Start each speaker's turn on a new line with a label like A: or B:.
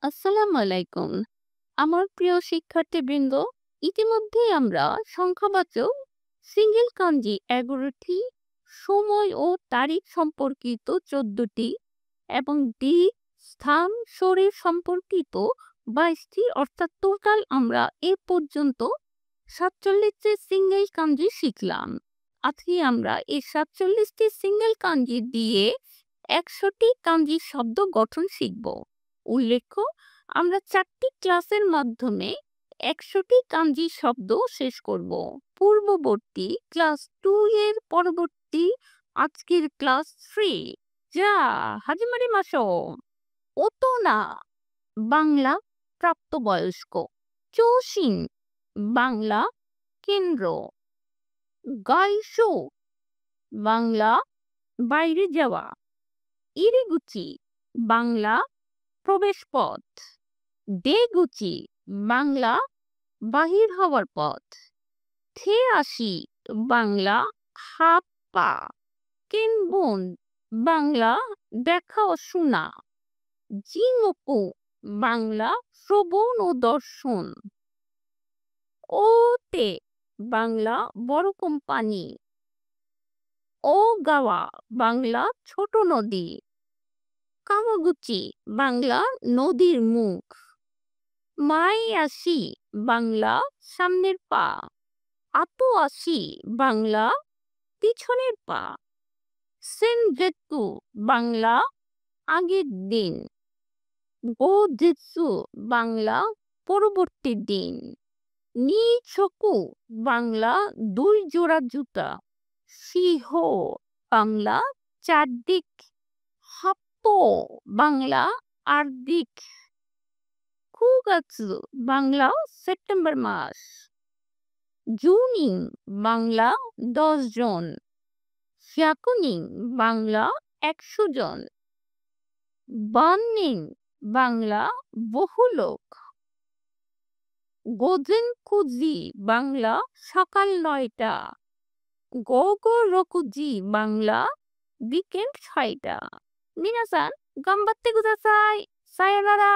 A: আসসালামু আলাইকুম। আমার প্রিয় শিক্ষার্থীবৃন্দ, ইতিমধ্যেই আমরা সংখ্যাবাচক সিঙ্গেল কাঞ্জি ১১টি, সময় ও তারিখ সম্পর্কিত ১৪টি এবং দিক, স্থান, শরীর সম্পর্কিত ২২টি অর্থাৎ টোটাল আমরা এ পর্যন্ত ৪৭টি সিঙ্গেল কাঞ্জি শিখলাম। আজকে আমরা এই ৪৭টি সিঙ্গেল কাঞ্জি দিয়ে ১০০টি কাঞ্জি শব্দ গঠন শিখব। উল্লেখ্য, আমরা ৪টি ক্লাসের মাধ্যমে ১০০টি কাঞ্জি শব্দ শেষ করব। পূর্ববর্তী ক্লাস 2 এর পরবর্তী আজকের ক্লাস 3। যা হাজিমারি মাসো ওতো না বাংলা প্রাপ্তবয়স্ক, চৌসিন বাংলা কেন্দ্র, গাইশো বাংলা বাইরে যাওয়া, ইরিগুচি বাংলা প্রবেশপথ, দেগুচি বাংলা বাহির হওয়ার পথ, থে আসি বাংলা হাত পা, কেনবন বাংলা দেখা ও শোনা, জিঙ্গকু বাংলা শ্রবণ ও দর্শন, ওতে বাংলা বড় কোম্পানি, ও গাওয়া বাংলা ছোট নদী, কামাগুচি বাংলা নদীর মুখ, মাই আসি বাংলা সামনের পা, আপু আসি বাংলা পিছনের পা, সেনজেতু বাংলা আগের দিন, গোজেৎসু বাংলা পরবর্তী দিন, নিছোকু বাংলা ২ জোড়া জুতা, শিহো বাংলা চারদিক, হাপ্পো বাংলা আরদিক, কুগাৎসু বাংলা সেপ্টেম্বর মাস, জুনিং বাংলা ১০ জন, ফ্যাকুনিং বাংলা ১০০ জন, বান্নিং বাংলা বহু লোক, গোজেনকুজি বাংলা সকাল ৯টা, গোগো রকুজি বাংলা বিকেল ৬টা। মিনাসান গাম্বাত্তে কুদাসাই। সায়োনারা।